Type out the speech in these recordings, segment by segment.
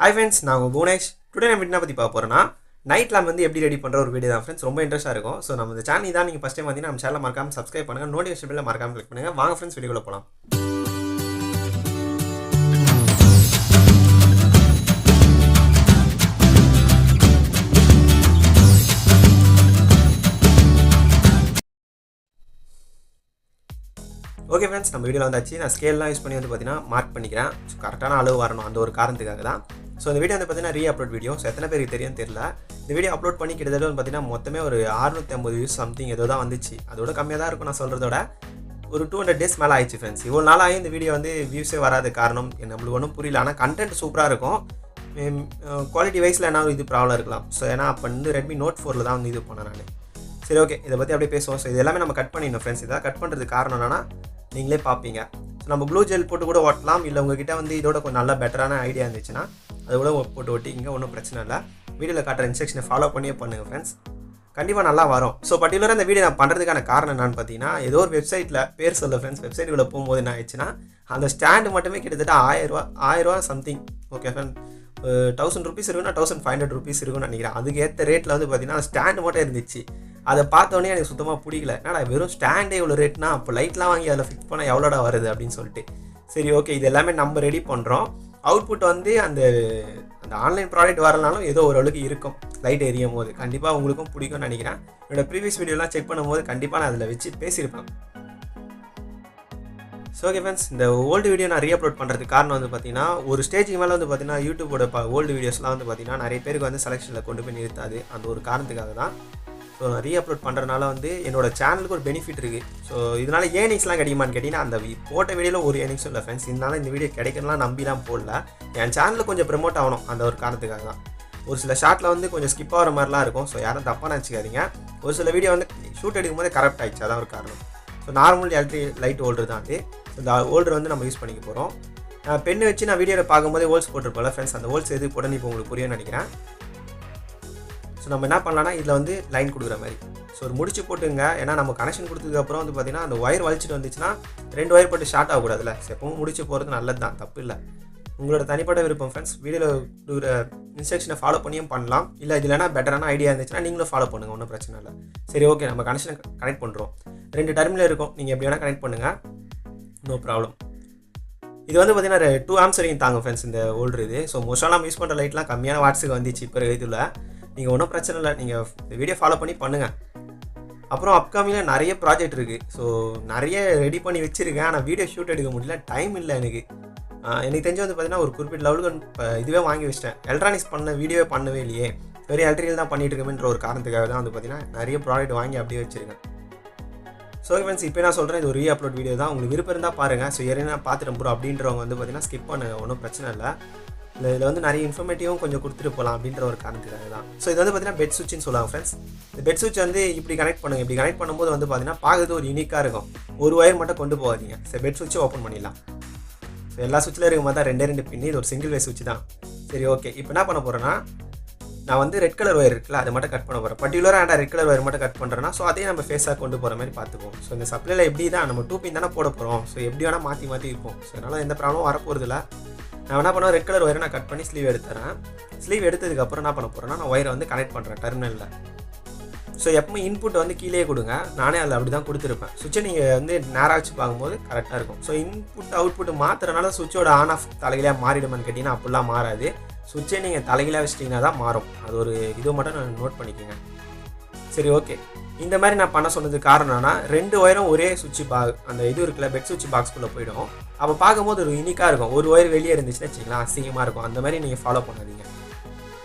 Hi friends, நான் உங்கள் Bhuvanesh. Today நம்ம என்ன பற்றி பார்க்க போகிறோன்னா நைட் லேம்ப் வந்து எப்படி ரெடி பண்ணுற ஒரு வீடியோ தான் ஃப்ரெண்ட்ஸ். ரொம்ப இன்ட்ரெஸ்ட்டாக இருக்கும். ஸோ நம்ம இந்த சேனல் தான் நீங்கள் ஃபஸ்ட் டைம் பார்த்தீங்கன்னா நம்ம சேனலை மறக்காமல் சப்ஸ்கிரைப் பண்ணுங்கள், நோட்டிஃபிகேஷன் பெல்ல மறக்காமல் கிளிக் பண்ணுங்கள். வாங்க ஃப்ரெண்ட்ஸ் வீடியோக்குள்ள போகலாம். ஓகே ஃப்ரெண்ட்ஸ், நம்ம வீடியோவில் வந்தாச்சு. நான் ஸ்கேல்லாம் யூஸ் பண்ணி வந்து பார்த்தீங்கன்னா மார்க் பண்ணிக்கிறேன். ஸோ கரெக்டான அளவு வரணும், அந்த ஒரு காரணத்துக்காக தான். ஸோ இந்த வீடியோ வந்து பார்த்தீங்கன்னா அப்லோட் வீடியோ. ஸோ எத்தனை பேருக்கு தெரியும் தெரியல. இந்த வீடியோ அப்லோட் பண்ணி கிட்டத்தட்ட வந்து பார்த்தீங்கன்னா மொத்தமே ஒரு 650 வியூஸ் சம்திங் ஏதோ தான் வந்துச்சு. அதோட கம்மியாக தான் இருக்கும் நான் சொல்கிறதோட. ஒரு 200 டேஸ் மேலே ஆயிடுச்சு ஃப்ரெண்ட்ஸ். இவ்வளோ நாள் ஆகி இந்த வீடியோ வந்து வியூஸே வராது. காரணம் நம்மளுக்கு ஒன்றும் புரியல. ஆனால் கண்டென்ட் சூப்பராக இருக்கும். குவாலிட்டி வைஸில் என்ன இது ப்ராப்ளம் இருக்கலாம். ஸோ ஏன்னா அப்போ வந்து ரெட்மி நோட் 4 தான் வந்து இது பண்ணேன் நான். சரி, ஓகே, இதை பற்றி அப்படியே பேசுவோம். ஸோ இது எல்லாமே நம்ம கட் பண்ணிடணும் ஃப்ரெண்ட்ஸ். இதை கட் பண்ணுறதுக்கு காரணம் என்னன்னா நீங்களே பார்ப்பீங்க. ஸோ நம்ம ப்ளூ ஜெல் போட்டு கூட ஓட்டலாம். இல்லை உங்ககிட்ட வந்து இதோட கொஞ்சம் நல்ல பெட்டரான ஐடியா இருந்துச்சுன்னா அது கூட போட்டு ஓட்டிங்க, ஒன்றும் பிரச்சனை இல்லை. வீடியோவில் காட்டுற இன்ஸ்ட்ரக்ஷனை ஃபாலோ பண்ணியே பண்ணுங்கள் ஃப்ரெண்ட்ஸ். கண்டிப்பாக நல்லா வரும். ஸோ பர்டிகுலராக இந்த வீடியோ நான் பண்ணுறதுக்கான காரணம் என்னன்னு பார்த்தீங்கன்னா, ஏதோ ஒரு வெப்சைட்டில் பேர் சொல்ல ஃப்ரெண்ட்ஸ், வெப்சைட்டுக்குள்ளே போகும்போது என்ன ஆயிடுச்சுன்னா அந்த ஸ்டாண்டு மட்டுமே கிட்டத்தட்ட 1000 ரூபா சம்திங். ஓகே ஃப்ரெண்ட், 1000 ருபீஸ் இருக்குன்னா 1500 ருபீஸ் இருக்குன்னு நினைக்கிறேன். அதுக்கு ஏற்ற ரேட்டில் வந்து பார்த்தீங்கன்னா ஸ்டாண்டு மட்டும் இருந்துச்சு. அதை பார்த்தோன்னே எனக்கு சுத்தமாக பிடிக்கல. என்னடா வெறும் ஸ்டாண்டே இவ்வளோ ரேட்னா அப்போ லைட்லாம் வாங்கி அதில் ஃபிக்ஸ் பண்ணால் எவ்வளோடா வருது அப்படின்னு சொல்லிட்டு, சரி ஓகே இது எல்லாமே நம்ம ரெடி பண்ணுறோம். அவுட்புட் வந்து அந்த ஆன்லைன் ப்ராடக்ட் வரலனாலும் ஏதோ ஓரளவுக்கு இருக்கும். லைட் எரியும் போது கண்டிப்பாக உங்களுக்கும் பிடிக்கும்னு நினைக்கிறேன். என்னோடய ப்ரீவியஸ் வீடியோலாம் செக் பண்ணும்போது கண்டிப்பாக நான் அதில் வச்சு பேசியிருப்பேன். ஸோ ஓகே ஃப்ரெண்ட்ஸ், இந்த ஓல்டு வீடியோ நான் ரீஅப்லோட் பண்ணுறதுக்கு காரணம் வந்து பார்த்தீங்கன்னா, ஒரு ஸ்டேஜுக்கு மேலே வந்து பார்த்தீங்கன்னா யூடியூபோட ஓல்டு வீடியோஸ்லாம் வந்து பார்த்தீங்கன்னா நிறைய பேருக்கு வந்து செலெக்ஷனில் கொண்டு போய் நிறுத்தாது. அந்த ஒரு காரணத்துக்காக தான். ஸோ நான் ரீஅப்லோட் பண்ணுறதுனால வந்து என்னோட சேனலுக்கு ஒரு பெனிஃபிட் இருக்குது. ஸோ இதனால் ஏர்னிங்ஸ்லாம் கிடைக்குமான்னு கேட்டிங்கன்னா அந்த போட்ட வீடியோவில் ஒரு ஏர்னிங்ஸும் இல்லை ஃப்ரெண்ட்ஸ். இதனால் இந்த வீடியோ கிடைக்கணும்லாம் நம்பிலாம் போடல. என் சேனலில் கொஞ்சம் ப்ரமோட் ஆகணும், அந்த ஒரு காரணத்துக்காக தான். ஒரு சில ஷார்ட்டில் வந்து கொஞ்சம் ஸ்கிப் ஆகிற மாதிரிலாம் இருக்கும். ஸோ யாரும் தப்பாக நினச்சிக்காதீங்க. ஒரு சில வீடியோ வந்து ஷூட் எடுக்கும் போது கரெக்ட் ஆகிடுச்சு, அதான் ஒரு காரணம். So normal electric light holder தான் அது. இந்த ஹோல்டர் வந்து நம்ம யூஸ் பண்ணிக்க போகிறோம். பெண்ணு வச்சு நான் வீடியோவில் பார்க்கும்போது ஹோல்ஸ் போட்டிருப்போம்ல ஃப்ரெண்ட்ஸ், அந்த ஹோல்ஸ் எது போடணும் இப்போ உங்களுக்கு புரியும்னு நினைக்கிறேன். ஸோ நம்ம என்ன பண்ணலாம்னா இதில் வந்து லைன் கொடுக்குற மாதிரி ஸோ ஒரு முடிச்சு போட்டுங்க. ஏன்னா நம்ம கனெக்ஷன் கொடுத்ததுக்கப்புறம் வந்து பார்த்திங்கன்னா அந்த ஒயர் வலிச்சிட்டு வந்துச்சுன்னா 2 ஒயர் போட்டு ஷார்ட் ஆகக்கூடாதுல்ல. எப்பவும் முடிச்சு போகிறது நல்லது தான், தப்பு இல்லை. உங்களோட தனிப்பட்ட விருப்பம் ஃப்ரெண்ட்ஸ். வீடியோவில் கொடுக்குற இன்ஸ்ட்ரக்ஷனை ஃபாலோ பண்ணியும் பண்ணலாம். இல்லை இதுலனா பெட்டரான ஐடியா இருந்துச்சுன்னா நீங்களும் ஃபாலோ பண்ணுங்கள், ஒன்றும் பிரச்சனை இல்லை. சரி, ஓகே, நம்ம கனெக்ஷனை கனெக்ட் பண்ணுறோம். 2 டெர்மினல் இருக்கும், நீங்கள் எப்படி வேணால் கனெக்ட் பண்ணுங்கள், நோ ப்ராப்ளம். இது வந்து பார்த்தீங்கன்னா 2 ஆம்ஸ் வரைக்கும் தாங்க ஃப்ரெண்ட்ஸ் இந்த ஹோல்டர் இது. ஸோ மோஸ்ட்டாக நம்ம யூஸ் பண்ணுற லைட்லாம் கம்மியான வாட்ஸுக்கு வந்துச்சு இப்போ இதில். நீங்கள் ஒன்றும் பிரச்சனை இல்லை, நீங்கள் இந்த வீடியோ ஃபாலோ பண்ணி பண்ணுங்கள். அப்புறம் அப்கமிங்கில் நிறைய ப்ராஜெக்ட் இருக்குது. ஸோ நிறைய ரெடி பண்ணி வச்சுருக்கேன். ஆனால் வீடியோ ஷூட் எடுக்க முடியல, டைம் இல்லை எனக்கு. எனக்கு தெரிஞ்சு வந்து பார்த்தீங்கன்னா ஒரு குறிப்பிட்ட லெவலுக்கு இதுவே வாங்கி வச்சிட்டேன். எலக்ட்ரானிக்ஸ் பண்ண வீடியோவே பண்ணவே இல்லையே, வெறும் எலக்ட்ரிக்கல் தான் பண்ணிட்டு இருக்கேன்ற ஒரு காரணத்துக்காக தான் வந்து பார்த்தீங்கன்னா நிறைய ப்ராடக்ட் வாங்கி அப்படியே வச்சுருக்கேன். ஸோ ஃப்ரெண்ட்ஸ், இப்போ நான் சொல்கிறேன் இது ஒரு ரீஅப்லோட் வீடியோ தான். உங்களுக்கு விருப்பம் இருந்தால் பாருங்கள். ஸோ ஏன்னா பார்த்துட்டு ப்ரோ அப்படின்றவங்க வந்து பார்த்தீங்கன்னா ஸ்கிப் பண்ணுங்க, ஒன்றும் பிரச்சனை இல்லை. இதில் வந்து நிறைய இன்ஃபர்மேட்டிவும் கொஞ்சம் கொடுத்துட்டு போகலாம் அப்படின்ற ஒரு காரணத்துக்காக தான். ஸோ இது வந்து பார்த்தீங்கன்னா பெட் சுவிட்ச்னு சொல்லுவாங்க ஃப்ரெண்ட்ஸ். இந்த பெட் சுவிட்ச் வந்து இப்படி கனெக்ட் பண்ணுங்கள். இப்படி கனெக்ட் பண்ணும்போது வந்து பார்த்தீங்கன்னா பார்க்குறது ஒரு யூனிக்காக இருக்கும். ஒரு ஒயர் மட்டும் கொண்டு போகாதீங்க. சரி, பெட் சுவிட்சை ஓப்பன் பண்ணிடலாம். ஸோ எல்லா சுவிட்சில் இருக்கும் போது தான் 2 பின்னு, இது ஒரு சிங்கிள் வே சுவிட்ச் தான். சரி, ஓகே, இப்போ என்ன பண்ண போகிறேன்னா நான் வந்து ரெட் கலர் ஒயர் இருக்குல்ல அதை மட்டும் கட் பண்ண போகிறேன். பர்டிகுலராக ரெட் கலர் ஒயர் மட்டும் கட் பண்ணுறேன்னா ஸோ அதே நம்ம ஃபேஸாக கொண்டு போகிற மாதிரி பார்த்துப்போம். ஸோ இந்த சப்ளையில் எப்படி தான் நம்ம 2 பின் தானே போட போகிறோம். ஸோ எப்படி வேணால் மாற்றி இருப்போம். ஸோ அதனால் எந்த ப்ராப்ளமும் வரப்போகிறதில்ல. நான் என்ன பண்ணுவேன், ரெட் கலர் ஒயரை நான் கட் பண்ணி ஸ்லீவ் எடுத்துறேன். ஸ்லீவ் எடுத்ததுக்கப்புறம் என்ன பண்ண போகிறேன்னா நான் ஒயரை வந்து கனெக்ட் பண்ணுறேன் டெர்மினலில். ஸோ எப்பவுமே இன்புட் வந்து கீழே கொடுங்க. நானே அதில் அப்படி தான் கொடுத்துருப்பேன். சுவிட்சை நீங்கள் வந்து நேராக வச்சு பார்க்கும்போது கரெக்டாக இருக்கும். ஸோ இன்புட் அவுட்புட் மாற்றுறதுனால சுவிட்சோட ஆன் ஆஃப் தலைகளாக மாறிடுமான்னு கேட்டிங்கன்னா அப்படிலாம் மாறாது. சுவிட்சை நீங்கள் தலைகளாக வச்சிட்டிங்கன்னா தான் மாறும். அது ஒரு இது மட்டும் நான் நோட் பண்ணிக்கோங்க. சரி, ஓகே, இந்த மாதிரி நான் பண்ண சொன்னது காரணம்னா 2 ஒயரும் ஒரே சுவிட்ச் அந்த இது இருக்குல்ல பெட் சுவிட்ச் பாக்ஸ்குள்ளே போயிடும். அப்போ பார்க்கும்போது ஒரு யூனிக்காக இருக்கும். ஒரு ஒயர் வெளியே இருந்துச்சுன்னா வச்சுக்கலாம் அசிங்கமாக இருக்கும். அந்த மாதிரி நீங்கள் ஃபாலோ பண்ணாதீங்க.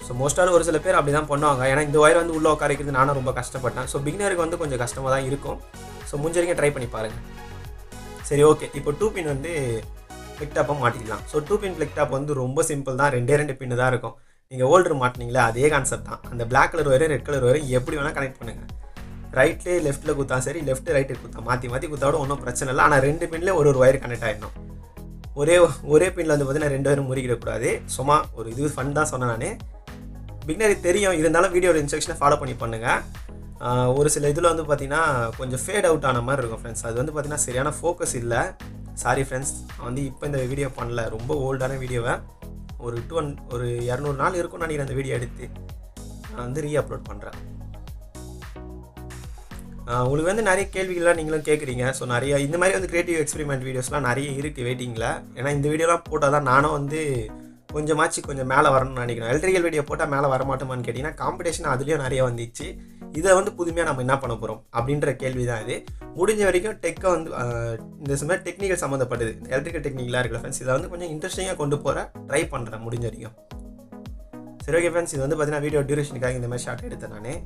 ஸோ மோஸ்ட்டாக ஒரு சில பேர் அப்படி தான் பண்ணுவாங்க. ஏன்னா இந்த ஒயர் வந்து உள்ளே உட்காரிக்கிறது நானும் ரொம்ப கஷ்டப்பட்டேன். ஸோ பிகினருக்கு வந்து கொஞ்சம் கஷ்டமாக தான் இருக்கும். ஸோ முடிஞ்ச வரைக்கும் ட்ரை பண்ணி பாருங்கள். சரி, ஓகே, இப்போ 2 பின் வந்து பிளிக் டாப்பை மாட்டிக்கலாம். ஸோ 2 பின் பிளிக் டாப் வந்து ரொம்ப சிம்பிள் தான். 2 பின்னு தான் இருக்கும். நீங்கள் ஹோல்டர் மாட்டினீங்களே அதே கான்செப்ட் தான். அந்த black colour wire red colour wire எப்படி வேணால் கனெக்ட் பண்ணுங்கள். ரைட்லேயே லெஃப்ட்டில் குத்தா சரி, லெஃப்ட் ரைட்டு குத்தா மாற்றி குத்தாவோட ஒன்றும் பிரச்சனை இல்லை. ஆனால் 2 பின்லேயே ஒரு ஒயர் கனெக்ட் ஆகிடணும். ஒரே பின்னில் வந்து பார்த்தீங்கன்னா 2 ஒயரும் முறிக்கிடக்கூடாது. சும்மா ஒரு இது ஃபன் தான் சொன்னேன் நான். பிகினருக்கு தெரியும், இருந்தாலும் வீடியோட இன்ஸ்ட்ரக்ஷனை ஃபாலோ பண்ணி பண்ணுங்கள். ஒரு சில இதில் வந்து பார்த்தீங்கன்னா கொஞ்சம் ஃபேட் அவுட் ஆன மாதிரி இருக்கும் ஃப்ரெண்ட்ஸ். அது வந்து பார்த்தீங்கன்னா சரியான ஃபோக்கஸ் இல்லை. சாரி ஃப்ரெண்ட்ஸ், நான் வந்து இப்போ இந்த வீடியோ பண்ணல, ரொம்ப ஓல்டான வீடியோவை. ஒரு 200 நாள் இருக்கும்னு நினைக்கிறேன் அந்த வீடியோ எடுத்து நான் வந்து ரீஅப்லோட் பண்ணுறேன். உங்களுக்கு வந்து நிறைய கேள்விகள்லாம் நீங்களும் கேட்குறீங்க. ஸோ நிறைய இந்த மாதிரி வந்து கிரியேட்டிவ் எக்ஸ்பெரிமெண்ட் வீடியோஸ்லாம் நிறைய இருக்குது வெயிட்டிங்கில். ஏன்னா இந்த வீடியோலாம் போட்டால் தான் நானும் வந்து கொஞ்சம் மேலே வரணும்னு நினைக்கிறேன். எலக்ட்ரிக்கல் வீடியோ போட்டால் மேலே வரமாட்டோமான்னு கேட்டிங்கன்னா காம்படிஷன் அதுலேயும் நிறைய வந்துச்சு. இதை வந்து புதுமையாக நம்ம என்ன பண்ண போகிறோம் அப்படின்ற கேள்வி தான் இது. முடிஞ்ச வரைக்கும் டெக்கை வந்து இந்த மாதிரி டெக்னிக்கல் சம்மந்தப்பட்டது எலக்ட்ரிக்கல் டெக்னிக்கலாக இருக்குல்ல ஃப்ரெண்ட்ஸ், இதை வந்து கொஞ்சம் இன்ட்ரெஸ்டிங்காக கொண்டு போகிற ட்ரை பண்ணுறேன் முடிஞ்ச வரைக்கும். சரி ஓகே ஃப்ரெண்ட்ஸ், இது வந்து பார்த்தீங்கன்னா வீடியோ டியூரேஷனுக்காக இந்த மாதிரி ஷார்ட் எடுத்தேன் நான்.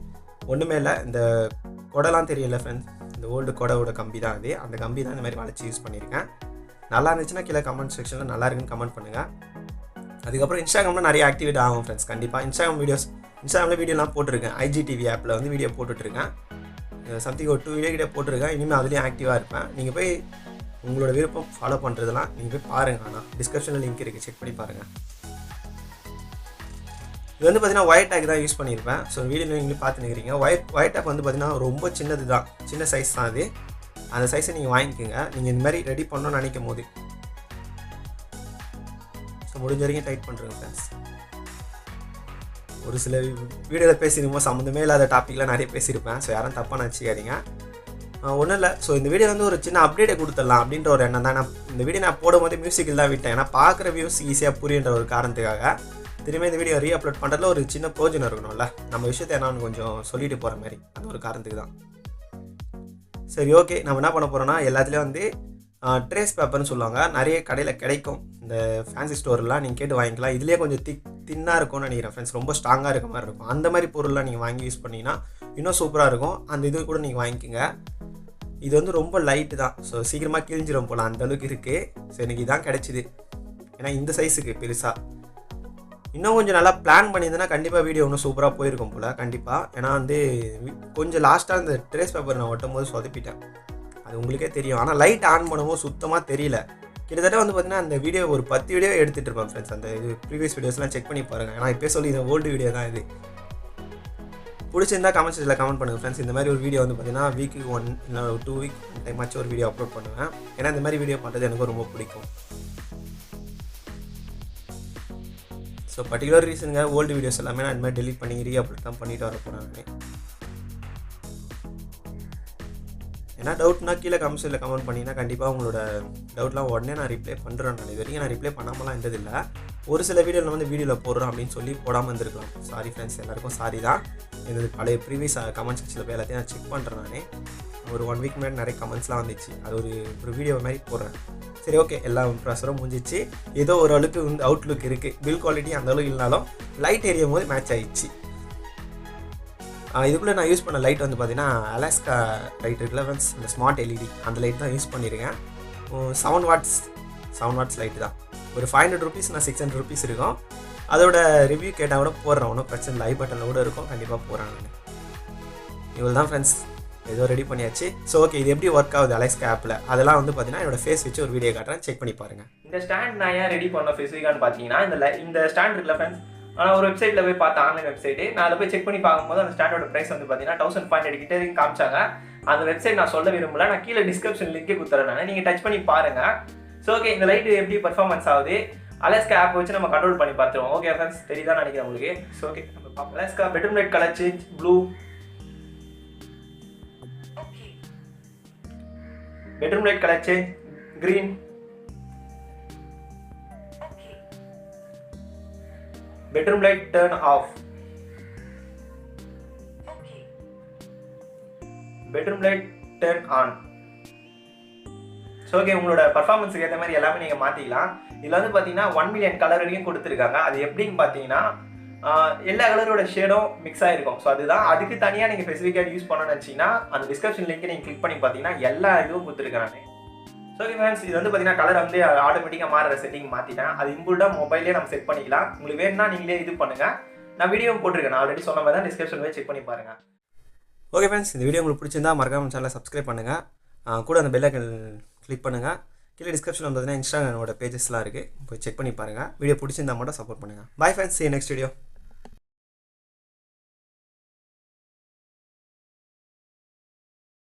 ஒன்றுமே இல்லை, இந்த கொடைலாம் தெரியல ஃப்ரெண்ட்ஸ், இந்த ஓல்டு கொடையோட கம்பி தான் அது. அந்த கம்பி தான் இந்த மாதிரி வளைச்சி யூஸ் பண்ணியிருக்கேன். நல்லா இருந்துச்சுன்னா கீழே கமெண்ட் செக்ஷனில் நல்லா இருக்குன்னு கமெண்ட் பண்ணுங்கள். அதுக்கப்புறம் இன்ஸ்டாகிராமில் நிறைய ஆக்டிவேட் ஆகும் ஃப்ரெண்ட்ஸ். கண்டிப்பாக இன்ஸ்டாகிராமில் வீடியோலாம் போட்டிருக்கேன். ஐஜிடிவி ஆப்பில் வந்து வீடியோ போட்டுட்ருக்கேன். சம்திங் ஒரு 2 வீடியோ கிட்டே போட்டிருக்கேன். இனிமேல் அதுலேயும் ஆக்டிவாக இருப்பேன். நீங்கள் போய் உங்களோட விருப்பம் ஃபாலோ பண்ணுறதுலாம் நீங்கள் போய் பாருங்கள். ஆனால் டிஸ்கிரிப்ஷனில் லிங்க் இருக்குது, செக் பண்ணி பாருங்கள். இது வந்து பார்த்தீங்கன்னா ஒயர் டேக் தான் யூஸ் பண்ணியிருப்பேன். ஸோ வீடியோ நீங்களே பார்த்துன்னுக்கிறீங்க. ஒயர் டேக் வந்து பார்த்தீங்கன்னா ரொம்ப சின்னது தான், சின்ன சைஸ் தான் அது. அந்த சைஸை நீங்கள் வாங்கிக்கோங்க நீங்கள் இந்த மாதிரி ரெடி பண்ணணும்னு நினைக்கும் போது. ஸோ முடிஞ்ச வரைக்கும் டைட் பண்ணுறேங்க ஃப்ரெண்ட்ஸ். ஒரு சில வீடியோவில் பேசியிருக்கும்போது சம்மந்தமே இல்லாத டாப்பிக்லாம் நிறைய பேசியிருப்பேன். ஸோ யாரும் தப்பாக நினச்சிக்காதீங்க. ஒன்றும் இல்லை. ஸோ இந்த வீடியோ வந்து ஒரு சின்ன அப்டேட்டை கொடுத்துடலாம் அப்படின்ற ஒரு எண்ணம் தான். இந்த வீடியோ நான் போடும்போது மியூசிக்கில் தான் விட்டேன். ஏன்னா பார்க்குற வியூஸ் ஈஸியாக புரியுன்ற ஒரு காரணத்துக்காக. திரும்பி இந்த வீடியோ ரீஅப்லோட் பண்ணுறதுல ஒரு சின்ன ப்ரோஜனம் இருக்கணும்ல, நம்ம விஷயத்தை நான் கொஞ்சம் சொல்லிட்டு போகிற மாதிரி, அந்த ஒரு காரணத்துக்கு தான். சரி ஓகே, நம்ம என்ன பண்ண போகிறோம்னா எல்லாத்துலேயும் வந்து ட்ரேஸ் பேப்பர்னு சொல்லுவாங்க. நிறைய கடையில் கிடைக்கும், இந்த ஃபேன்சி ஸ்டோர்லாம் நீங்கள் கேட்டு வாங்கிக்கலாம். இதுலேயே கொஞ்சம் தின்னாக இருக்கும்னு நினைக்கிறேன் ஃப்ரெண்ட்ஸ், ரொம்ப ஸ்ட்ராங்காக இருக்க மாதிரி இருக்கும். அந்த மாதிரி பொருள்லாம் நீங்கள் வாங்கி யூஸ் பண்ணிங்கன்னா இன்னும் சூப்பராக இருக்கும். அந்த இது கூட நீங்கள் வாங்கிக்கோங்க. இது வந்து ரொம்ப லைட்டு தான், ஸோ சீக்கிரமாக கிழிஞ்சிடும் போல் அந்தளவுக்கு இருக்குது. ஸோ எனக்கு இதான் கிடச்சிது, ஏன்னா இந்த சைஸுக்கு பெருசாக. இன்னும் கொஞ்சம் நல்லா பிளான் பண்ணியிருந்தேன்னா கண்டிப்பாக வீடியோ இன்னும் சூப்பராக போயிருக்கும் போல் கண்டிப்பாக. ஏன்னா வந்து கொஞ்சம் லாஸ்ட்டாக இந்த ட்ரேஸ் பேப்பர் நான் ஒட்டும் போது சொதப்பிட்டேன், அது உங்களுக்கே தெரியும். ஆனால் லைட் ஆன் பண்ணும்போது சுத்தமாக தெரியல. கிட்டத்தட்ட வந்து பார்த்தீங்கன்னா அந்த வீடியோ ஒரு 10 வீடியோ எடுத்துகிட்டு இருப்பேன் ஃப்ரெண்ட்ஸ். அந்த இது ப்ரீவியஸ் வீடியோஸ்லாம் செக் பண்ணி பாருங்கள். ஏன்னா இப்போ சொல்லி இந்த ஓல்டு வீடியோ தான் இது. பிடிச்சிருந்தா கமெண்ட் செக்ஷனில் கமெண்ட் பண்ணுங்கள் ஃப்ரெண்ட்ஸ். இந்த மாதிரி ஒரு வீடியோ வந்து பார்த்தீங்கன்னா வீக்கு 1 இல்லை 2 வீக் டைம் ஆச்சு ஒரு வீடியோ அப்லோட் பண்ணுவேன். ஏன்னா இந்த மாதிரி வீடியோ பண்ணுறது எனக்கு ரொம்ப பிடிக்கும். ஸோ பர்டிகுலர் ரீசனுங்க ஓல்டு வீடியோஸ் எல்லாமே நான் இந்த மாதிரி டெலிட் பண்ணி ரீஅப்லோட் தான் பண்ணிட்டு வர போகிறேன். ஏன்னா டவுட்னா கீழே கமெண்ட்ஸில் கமெண்ட் பண்ணிங்கன்னா கண்டிப்பாக உங்களோட டவுட்லாம் உடனே நான் ரிப்ளை பண்ணுறேன். நான் இது வரைக்கும் நான் ரிப்ளை பண்ணாமலாம் இருந்ததில்லை. ஒரு சில வீடியோவில் வந்து வீடியோவில் போடுறோம் அப்படின்னு சொல்லி போடாமல் இருந்திருக்கலாம். சாரி ஃப்ரெண்ட்ஸ், எல்லாருக்கும் சாரி தான். எனது பழைய ப்ரீவியஸ் கமெண்ட் செக்ஷனில் போய் எல்லாத்தையும் நான் செக் பண்ணுறேன். நான் ஒரு 1 வீக் முன்னாடி நிறைய கமெண்ட்ஸ்லாம் வந்துச்சு. அது ஒரு வீடியோ மாதிரி போடுறேன். சரி ஓகே, எல்லா ப்ராசரும் முடிஞ்சிச்சு. ஏதோ ஒரு அளவுக்கு வந்து அவுட்லுக் இருக்குது. பில் குவாலிட்டி அந்த அளவுக்கு இல்லைனாலும் லைட் எரியும் போது மேட்ச் ஆகிடுச்சு. இதுக்குள்ளே நான் யூஸ் பண்ண லைட் வந்து பார்த்தீங்கன்னா அலாஸ்கா லைட் இருக்குல்ல ஃப்ரெண்ட்ஸ், இந்த ஸ்மார்ட் எல்இடி அந்த லைட் தான் யூஸ் பண்ணியிருக்கேன். 7 வாட்ஸ் லைட்டு தான். ஒரு 500 ருபீஸ், நான் 600 ருபீஸ் இருக்கும். அதோட ரிவ்யூ கேட்டால் கூட போடுறேன், ஒன்றும் பிரச்சனை இல்லை. ஐ பட்டனில் கூட இருக்கும், கண்டிப்பாக போகிறேன் நான். இவ்வளோ தான் ஃப்ரெண்ட்ஸ், ஏதோ ரெடி பண்ணியாச்சு. ஸோ ஓகே, இது எப்படி ஒர்க் ஆகுது அலாஸ்கா ஆப்பில் அதெல்லாம் வந்து பார்த்தீங்கன்னா என்னோட ஃபேஸ் வச்சு ஒரு வீடியோ காட்டுறேன், செக் பண்ணி பாருங்கள். இந்த ஸ்டாண்ட் நான் ஏன் ரெடி பண்ண ஃபேஸ்விகான்னு பார்த்தீங்கன்னா இந்த ஸ்டாண்ட் இருக்குல்ல ஃப்ரெண்ட்ஸ், ஆனால் ஒரு வெப்சைட்டில் போய் பார்த்தேன், ஆன்லைன் வெப்சைட்டு. நான் அதை போய் செக் பண்ணி பார்க்கும்போது அந்த ஸ்டாண்டோட ப்ரைஸ் வந்து பார்த்தீங்கன்னா 1500 கிட்டே காமிச்சாங்க. அந்த வெப்சைட் நான் சொல்ல விரும்பல, நான் கீழே டிஸ்கிரிப்ஷன் லிங்கே கொடுத்துறேன் நான், நீங்கள் டச் பண்ணி பாருங்கள். ஸோ ஓகே, இந்த லைட் எப்படி பர்ஃபார்மன்ஸ் ஆகுது அலாஸ்கா ஆப் வச்சு நம்ம கண்ட்ரோல் பண்ணி பார்த்துருவோம். ஓகே ஃப்ரெண்ட்ஸ், தெரியுதான் நினைக்கிறேன் உங்களுக்கு. ஸோ ஓகே, நம்ம பார்ப்போம். Alaska bedroom light colour change blue, bedroom light colour change green, bedroom light turn off, bedroom light turn on. So okay, உங்களோட பர்ஃபார்மன்ஸுக்கு ஏற்ற மாதிரி எல்லாமே நீங்கள் மாற்றிக்கலாம். இதில் வந்து பார்த்தீங்கன்னா 1 மில்லியன் கலர் வரைக்கும் கொடுத்துருக்காங்க. அது எப்படின்னு பார்த்தீங்கன்னா எல்லா கலரோட ஷேடும் மிக்ஸ் ஆகிருக்கும். ஸோ அதுக்கு தனியாக நீங்கள் ஸ்பெசிஃபிக்காக யூஸ் பண்ணணும்னு நினச்சிங்கன்னா அந்த டிஸ்கிரிப்ஷன் லிங்க்கை நீங்கள் கிளிக் பண்ணி பார்த்தீங்கன்னா எல்லா இதுவும் கொடுத்துருக்காங்க. ஸோ ஓகே ஃப்ரெண்ட்ஸ், இது வந்து பார்த்தீங்கன்னா கலர் வந்து ஆட்டோமேட்டிக்காக மாறுற செட்டிங் மாற்றிட்டேன். அது இம்புல்டாக மொபைலே நம்ம செட் பண்ணிக்கலாம். உங்களுக்கு வேணும்னா நீங்களே இது பண்ணுங்கள். நான் வீடியோ போட்டிருக்கேன், நான் ஆல்ரெடி சொன்ன மாதிரி தான், டிஸ்கிரிப்ஷன் போய் செக் பண்ணி பாருங்கள். ஓகே ஃப்ரெண்ட்ஸ், இந்த வீடியோ உங்களுக்கு பிடிச்சிருந்தா மறக்காம சேனலை சப்ஸ்கிரைப் பண்ணுங்கள். கூட அந்த பெல் ஐக்கன் கிளிக் பண்ணுங்கள். கீழே டிஸ்கிரிப்ஷனில் வந்ததுன்னா இன்ஸ்டாகிராமோட பேஜஸ்லாம் இருக்குது, போய் செக் பண்ணி பாருங்கள். வீடியோ பிடிச்சிருந்தா மட்டும் சப்போர்ட் பண்ணுங்கள். Bye friends, see you next video.